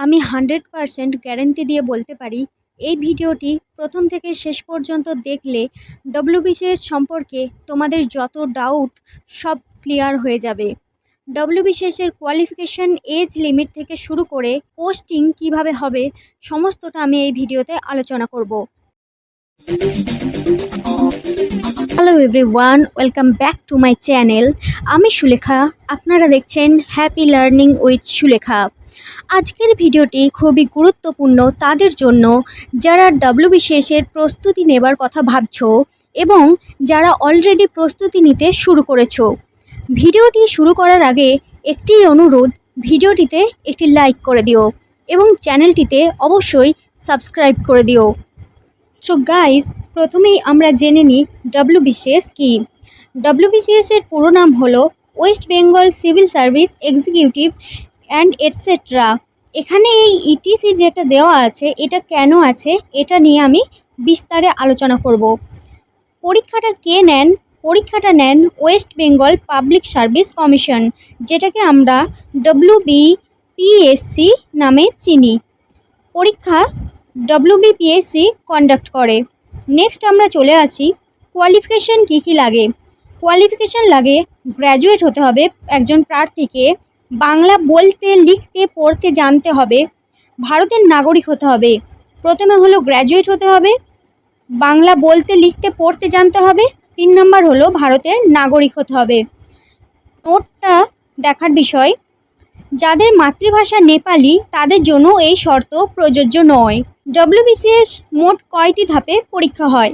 আমি 100% গ্যারান্টি দিয়ে বলতে পারি এই ভিডিওটি প্রথম থেকে শেষ পর্যন্ত দেখলে ডব্লিউবিসিএস সম্পর্কে তোমাদের যত ডাউট সব ক্লিয়ার হয়ে যাবে। ডব্লিউবিসিএস এর কোয়ালিফিকেশন, এজ লিমিট থেকে শুরু করে পোস্টিং কিভাবে হবে সমস্তটা আমি এই ভিডিওতে আলোচনা করব। Hello everyone, welcome back to my channel. আমি সুলেখা, আপনারা দেখছেন হ্যাপি লার্নিং উইথ সুলেখা। আজকের ভিডিওটি খুবই গুরুত্বপূর্ণ তাদের জন্য যারা ডব্লিউবিসিএস এর প্রস্তুতি নেবার কথা ভাবছো এবং যারা অলরেডি প্রস্তুতি নিতে শুরু করেছো। ভিডিওটি শুরু করার আগে একটি অনুরোধ, ভিডিওটিতে একটি লাইক করে দিও এবং চ্যানেলটিতে অবশ্যই সাবস্ক্রাইব করে দিও। সো গাইজ, প্রথমেই আমরা জেনে নিই ডব্লিউবিসিএস কি। ডব্লিউবিসিএস এর পুরো নাম হলো West Bengal civil service executive and etcetera. এখানে এই ইটিসি যেটা দেওয়া আছে এটা কেন আছে এটা নিয়ে আমি বিস্তারে আলোচনা করব। পরীক্ষাটা কে নেন? পরীক্ষাটা নেন West Bengal public service commission, যেটাকে আমরা WBPSC নামে চিনি। পরীক্ষা WBPSC কন্ডাক্ট করে। নেক্সট আমরা চলে আসি কোয়ালিফিকেশন কী লাগে। কোয়ালিফিকেশন লাগে গ্র্যাজুয়েট হতে হবে একজন প্রার্থীকে, বাংলা বলতে লিখতে পড়তে জানতে হবে, ভারতের নাগরিক হতে হবে। প্রথমে হলো গ্র্যাজুয়েট হতে হবে, বাংলা বলতে লিখতে পড়তে জানতে হবে, 3 নম্বর হলো ভারতের নাগরিক হতে হবে। নোটটা দেখার বিষয়, যাদের মাতৃভাষা নেপালি তাদের জন্য এই শর্ত প্রযোজ্য নয়। ডব্লিউবিসিএস মোট কয়টি ধাপে পরীক্ষা হয়?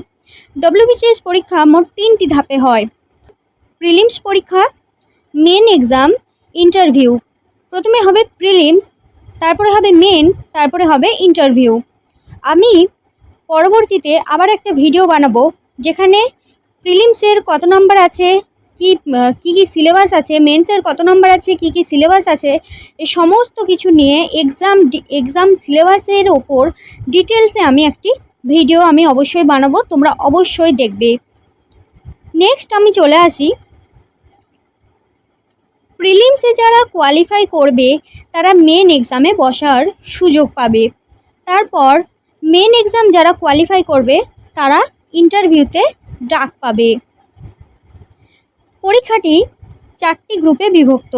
ডব্লিউবিসিএস পরীক্ষা মোট 3টি ধাপে হয়। প্রিলিমস পরীক্ষা, মেন এক্সাম, ইন্টারভিউ। প্রথমে হবে প্রিলিমস, তারপরে হবে মেন, তারপরে হবে ইন্টারভিউ। আমি পরবর্তীতে আবার একটা ভিডিও বানাবো যেখানে প্রিলিমসের কত নম্বর আছে, কি কি সিলেবাস আছে, মেন্সের কত নম্বর আছে, কি কি সিলেবাস আছে, এই সমস্ত কিছু নিয়ে এক্সাম সিলেবাসের ওপর ডিটেলসে আমি একটি ভিডিও অবশ্যই বানাবো, তোমরা অবশ্যই দেখবে। নেক্সট আমি চলে আসি, প্রিলিমসে যারা কোয়ালিফাই করবে তারা মেন এক্সামে বসার সুযোগ পাবে। তারপর মেন এক্সাম যারা কোয়ালিফাই করবে তারা ইন্টারভিউতে ডাক পাবে। পরীক্ষাটি 4টি গ্রুপে বিভক্ত।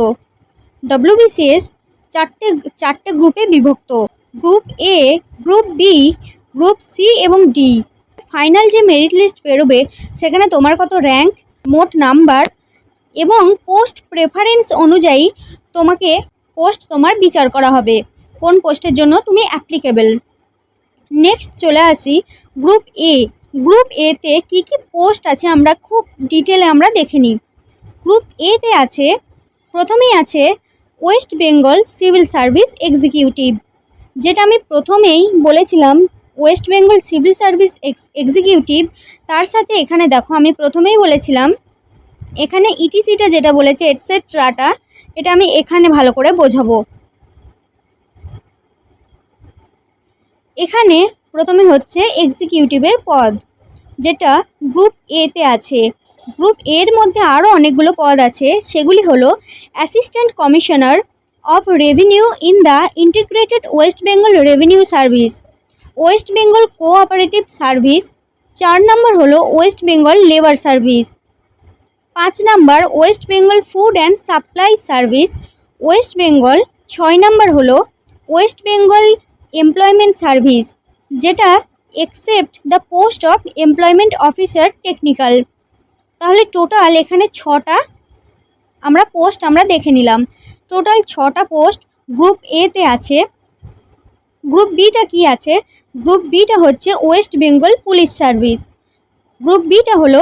ডব্লিউবিসিএস চারটে গ্রুপে বিভক্ত। Group A, group B, group C এবং ডি। ফাইনাল যে মেরিট লিস্ট বেরোবে সেখানে তোমার কত র্যাঙ্ক, মোট নাম্বার এবং পোস্ট প্রেফারেন্স অনুযায়ী তোমাকে তোমার বিচার করা হবে কোন পোস্টের জন্য তুমি অ্যাপ্লিকেবল। নেক্সট চলে আসি গ্রুপ এ। গ্রুপ এতে কী কী পোস্ট আছে আমরা খুব ডিটেলে আমরা দেখে নিই। গ্রুপ এতে আছে, প্রথমেই আছে West Bengal civil service executive, যেটা আমি প্রথমেই বলেছিলাম West Bengal civil service executive. তার সাথে এখানে দেখো আমি প্রথমেই বলেছিলাম এখানে ইটিসিটা যেটা বলেছে এটসেট্রাটা, এটা আমি এখানে ভালো করে বোঝাবো। এখানে প্রথমে হচ্ছে এক্সিকিউটিভের পদ, যেটা গ্রুপ এতে আছে। গ্রুপ এর মধ্যে আরও অনেকগুলো পদ আছে, সেগুলি হলো assistant commissioner of revenue in the integrated West Bengal revenue service, West Bengal cooperative service. 4 number হলো West Bengal labour service. 5 number West Bengal food and supply service, West Bengal. 6 নম্বর হলো ওয়েস্ট বেঙ্গল এমপ্লয়মেন্ট সার্ভিস, যেটা except the post of employment officer technical. তাহলে total এখানে 6টা post আমরা দেখে নিলাম। Total 6টা পোস্ট গ্রুপ এতে আছে। গ্রুপ বিটা কি আছে? গ্রুপ বিটা হচ্ছে West Bengal police service. Group beta হলো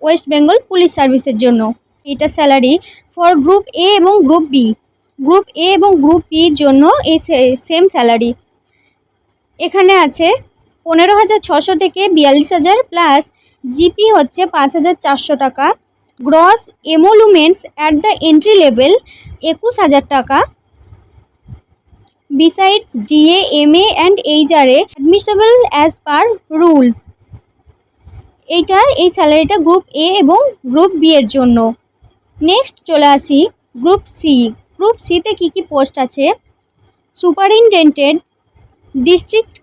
ওয়েস্ট বেঙ্গল পুলিশ সার্ভিসের জন্য। এটা স্যালারি ফর গ্রুপ এ এবং গ্রুপ বি। গ্রুপ এ এবং গ্রুপ বির জন্য এই সেম স্যালারি। এখানে আছে 15,600 থেকে 42,000 প্লাস জিপি হচ্ছে 5,400 টাকা। Gross emoluments at the entry level 21,000 টাকা। Besides DA, MA and HRA admissible as per rules. এই স্যালারিটা গ্রুপ এ এবং গ্রুপ বি এর জন্য। নেক্সট চলে আসি গ্রুপ সি। গ্রুপ সিতে কী কী পোস্ট আছে? Superintendent district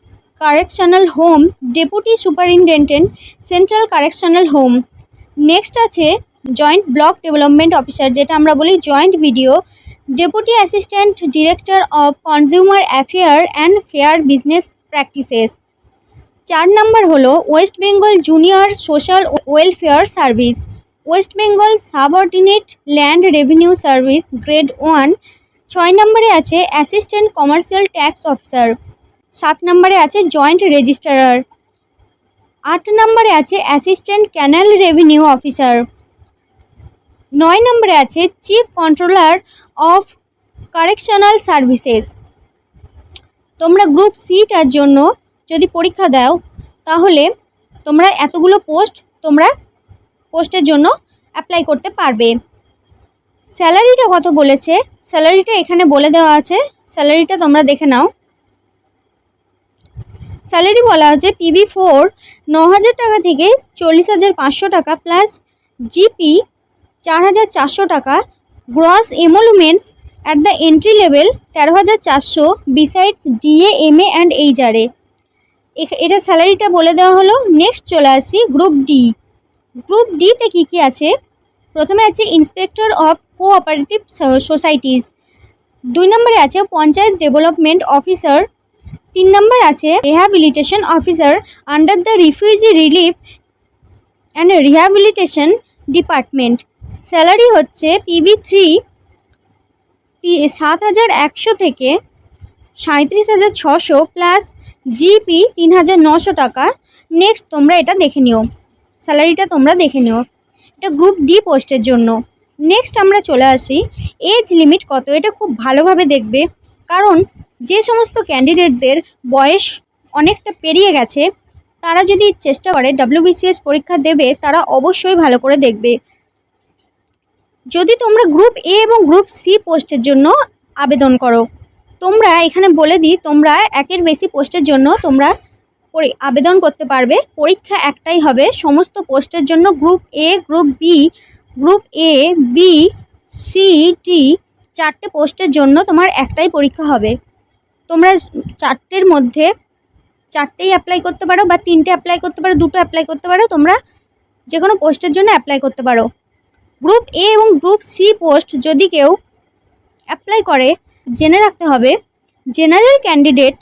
correctional home, deputy superintendent central correctional home. Next আছে জয়েন্ট ব্লক ডেভেলপমেন্ট অফিসার, যেটা আমরা বলি joint BDO, deputy assistant director of consumer affair and fair business practices. 4 number হলো West Bengal junior social welfare service, West Bengal subordinate land revenue service grade 1। 6 নম্বরে আছে assistant commercial tax officer. 7 নম্বরে আছে joint registrar. 8 নম্বরে আছে assistant canal revenue officer. 9 নম্বরে আছে chief controller of correctional services. তোমরা গ্রুপ সিটার জন্য যদি পরীক্ষা দাও তাহলে তোমরা এতগুলো পোস্টের জন্য অ্যাপ্লাই করতে পারবে। স্যালারিটা কত বলেছে, স্যালারিটা এখানে বলে দেওয়া আছে, স্যালারিটা তোমরা দেখে নাও। স্যালারি বলা হচ্ছে PB4 9,000 টাকা থেকে 40,500 টাকা প্লাস জিপি 4,400 টাকা, gross emoluments at the entry level 13,400 besides DA MA and HRA। এটা স্যালারিটা বলে দেওয়া হলো। নেক্সট চলে আসি গ্রুপ ডি। গ্রুপ ডিতে কী কী আছে, প্রথমে আছে ইন্সপেক্টর অফ কোঅপারেটিভ সোসাইটিস। 2 নম্বরে আছে পঞ্চায়েত ডেভেলপমেন্ট অফিসার। 3 নম্বর আছে rehabilitation officer under the refugee relief and rehabilitation department. Salary হচ্ছে PB3 7,100 থেকে 37,600 প্লাস জিপি 3,900 টাকা। নেক্সট তোমরা এটা দেখে নিও, স্যালারিটা তোমরা দেখে নিও, এটা গ্রুপ ডি পোস্টের জন্য। নেক্সট আমরা চলে আসি এজ লিমিট কত, এটা খুব ভালোভাবে দেখবে, কারণ যে সমস্ত ক্যান্ডিডেটদের বয়স অনেকটা পেরিয়ে গেছে তারা যদি চেষ্টা করে WBCS পরীক্ষা দেবে তারা অবশ্যই ভালো করে দেখবে। যদি তোমরা গ্রুপ এ এবং গ্রুপ সি পোস্টের জন্য আবেদন করো, তোমরা এখানে বলে দিই তোমরা একের বেশি পোস্টের জন্য তোমরা আবেদন করতে পারবে। পরীক্ষা একটাই হবে সমস্ত পোস্টের জন্য, group A, group B, group A, B, C, D 4টে পোস্টের জন্য তোমার একটাই পরীক্ষা হবে। তোমরা 4টের মধ্যে 4টেই অ্যাপ্লাই করতে পারো বা 3টে অ্যাপ্লাই করতে পারো, 2টো অ্যাপ্লাই করতে পারো, তোমরা যে কোনো পোস্টের জন্য অ্যাপ্লাই করতে পারো। গ্রুপ এ এবং গ্রুপ সি পোস্ট যদি কেউ অ্যাপ্লাই করে জেনে রাখতে হবে জেনারেল ক্যান্ডিডেট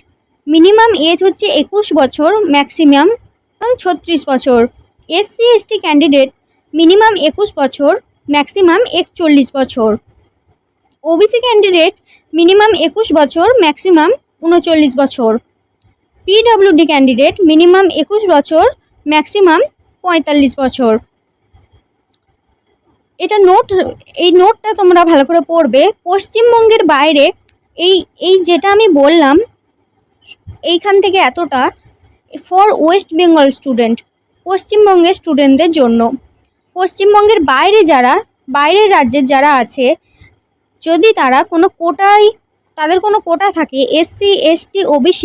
মিনিমাম এজ হচ্ছে 21 বছর, ম্যাক্সিমাম 36 বছর। SC ST ক্যান্ডিডেট মিনিমাম 21 বছর, ম্যাক্সিমাম 41 বছর। OBC ক্যান্ডিডেট মিনিমাম 21 বছর, ম্যাক্সিমাম 39 বছর। PWD ক্যান্ডিডেট মিনিমাম 21 বছর, ম্যাক্সিমাম 45 বছর। এটা এই নোটটা তোমরা ভালো করে পড়বে। পশ্চিমবঙ্গের বাইরে এই যেটা আমি বললাম এইখান থেকে এতটা ফর ওয়েস্ট বেঙ্গল স্টুডেন্ট, পশ্চিমবঙ্গের স্টুডেন্টদের জন্য। পশ্চিমবঙ্গের বাইরের রাজ্যের যারা আছে, যদি তারা তাদের কোনো কোটা থাকে, SC ST OBC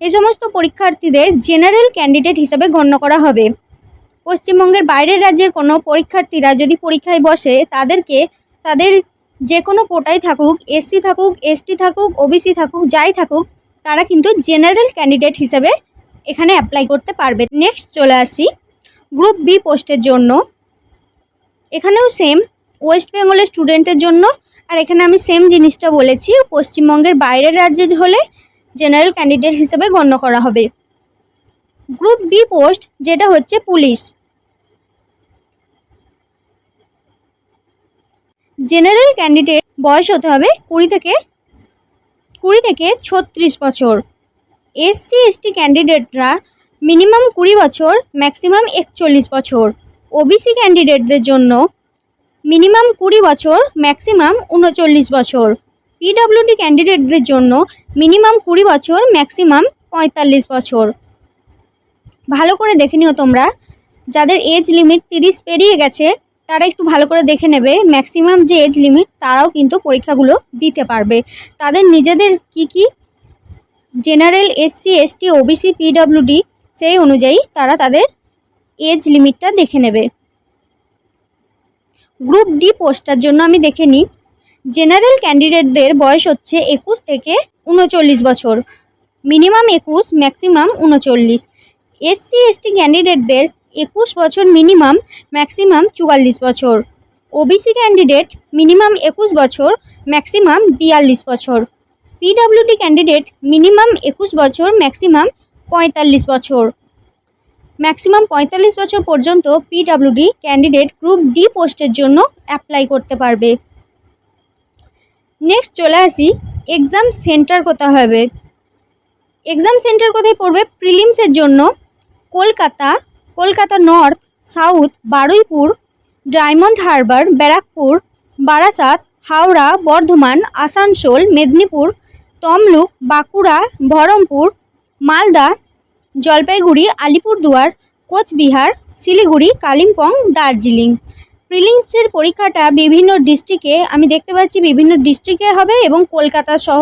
এই সমস্ত পরীক্ষার্থীদের জেনারেল ক্যান্ডিডেট হিসেবে গণ্য করা হবে। পশ্চিমবঙ্গের বাইরের রাজ্যের কোনো পরীক্ষার্থীরা যদি পরীক্ষায় বসে তাদের যে কোনো কোটায় থাকুক, SC থাকুক, ST থাকুক, OBC থাকুক, যাই থাকুক, তারা কিন্তু জেনারেল ক্যান্ডিডেট হিসেবে এখানে অ্যাপ্লাই করতে পারবে। নেক্সট চলে আসি গ্রুপ বি পোস্টের জন্য। এখানেও সেম ওয়েস্ট বেঙ্গলের স্টুডেন্টের জন্য, আর এখানে আমি সেম জিনিসটা বলেছি, পশ্চিমবঙ্গের বাইরের রাজ্যে হলে জেনারেল ক্যান্ডিডেট হিসেবে গণ্য করা হবে। গ্রুপ বি পোস্ট যেটা হচ্ছে পুলিশ, জেনারেল ক্যান্ডিডেট বয়স হতে হবে 20 থেকে 36 বছর। SC ST ক্যান্ডিডেটরা মিনিমাম 20 বছর, ম্যাক্সিমাম 41 বছর। OBC ক্যান্ডিডেটদের জন্য মিনিমাম 20 বছর, ম্যাক্সিমাম 39 বছর। PWD ক্যান্ডিডেটদের জন্য মিনিমাম 20 বছর, ম্যাক্সিমাম 45 বছর। ভালো করে দেখে নিও তোমরা, যাদের এজ লিমিট 30 পেরিয়ে গেছে তারা একটু ভালো করে দেখে নেবে। ম্যাক্সিমাম যে এজ লিমিট তারাও কিন্তু পরীক্ষাগুলো দিতে পারবে। তাদের নিজেদের কি general, SC ST OBC PWD সেই অনুযায়ী তারা তাদের এজ লিমিটটা দেখে নেবে। গ্রুপ ডি পোস্টার জন্য আমি দেখে নিই। জেনারেল ক্যান্ডিডেটদের বয়স হচ্ছে 21 থেকে 39 বছর, মিনিমাম 21, ম্যাক্সিমাম 39। এসসি এসটি ক্যান্ডিডেটদের 21 বছর মিনিমাম, ম্যাক্সিমাম 44 বছর। ওবিসি ক্যান্ডিডেট মিনিমাম 21 বছর, ম্যাক্সিমাম 42 বছর। পিডব্লিউডি ক্যান্ডিডেট মিনিমাম 21 বছর, ম্যাক্সিমাম 45 বছর। ম্যাক্সিমাম 45 বছর পর্যন্ত পিডব্লিউডি ক্যান্ডিডেট গ্রুপ ডি পোস্টের জন্য অ্যাপ্লাই করতে পারবে। নেক্সট চলে আসি এক্সাম সেন্টার কোথায় হবে। এক্সাম সেন্টার কোথায় পড়বে? প্রিলিমসের জন্য Kolkata, Kolkata north, south, Baruipur, Diamond Harbour, Barrackpore, Barasat, Howrah, Bardhaman, Asansol, Medinipur, Tamluk, Bankura, Baharampur, Malda, Jalpaiguri, Alipurduar, Cooch Behar, Siliguri, Kalimpong, Darjeeling. প্রিলিমসের পরীক্ষাটা বিভিন্ন ডিস্ট্রিক্টে, আমি দেখতে পাচ্ছি বিভিন্ন ডিস্ট্রিক্টে হবে এবং কলকাতা সহ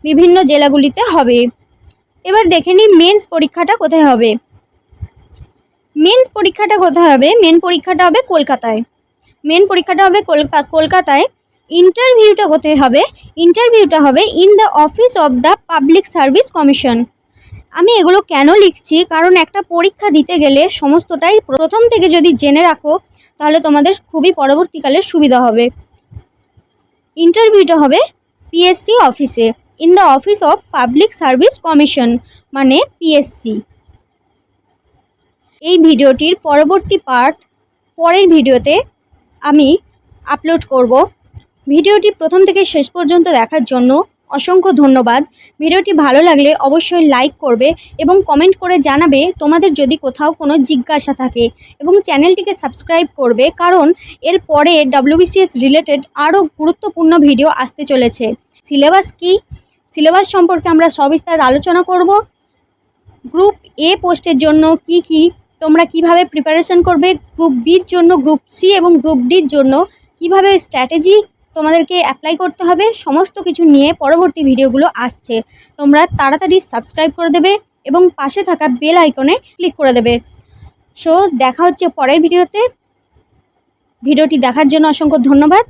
বিভিন্ন জেলাগুলিতে হবে। এবার দেখে নিই মেন্স পরীক্ষাটা কোথায় হবে। মেন্স পরীক্ষাটা কোথায় হবে? মেন পরীক্ষাটা হবে কলকাতায়। মেন পরীক্ষাটা হবে কলকাতায়। ইন্টারভিউটা কোথায় হবে? ইন্টারভিউটা হবে in the office of the public service commission. আমি এগুলো কেন লিখছি? কারণ একটা পরীক্ষা দিতে গেলে সমস্তটাই প্রথম থেকে যদি জেনে রাখো তাহলে তোমাদের খুবই পরবর্তীকালে সুবিধা হবে। ইন্টারভিউটা হবে পিএসসি অফিসে, in the office of public service commission, মানে পিএসসি। এই ভিডিওটির পরবর্তী পার্ট পরের ভিডিওতে আমি আপলোড করব। ভিডিওটি প্রথম থেকে শেষ পর্যন্ত দেখার জন্য অসংখ্য ধন্যবাদ। ভিডিওটি ভালো লাগলে অবশ্যই লাইক করবে এবং কমেন্ট করে জানাবে তোমাদের যদি কোথাও কোনো জিজ্ঞাসা থাকে, এবং চ্যানেলটিকে সাবস্ক্রাইব করবে, কারণ এর পরে WBCS রিলেটেড আরও গুরুত্বপূর্ণ ভিডিও আসতে চলেছে। সিলেবাস কি, সিলেবাস সম্পর্কে আমরা সবিস্তার আলোচনা করব। গ্রুপ এ পোস্টের জন্য কি তোমরা কিভাবে প্রিপারেশন করবে, গ্রুপ বির জন্য, গ্রুপ সি এবং গ্রুপ ডির জন্য কিভাবে স্ট্র্যাটেজি তোমাদেরকে অ্যাপ্লাই করতে হবে, সমস্ত কিছু নিয়ে পরবর্তী ভিডিওগুলো আসছে। তোমরা তাড়াতাড়ি সাবস্ক্রাইব করে দেবে এবং পাশে থাকা বেল আইকনে ক্লিক করে দেবে। সো দেখা হচ্ছে পরের ভিডিওতে। ভিডিওটি দেখার জন্য অসংখ্য ধন্যবাদ।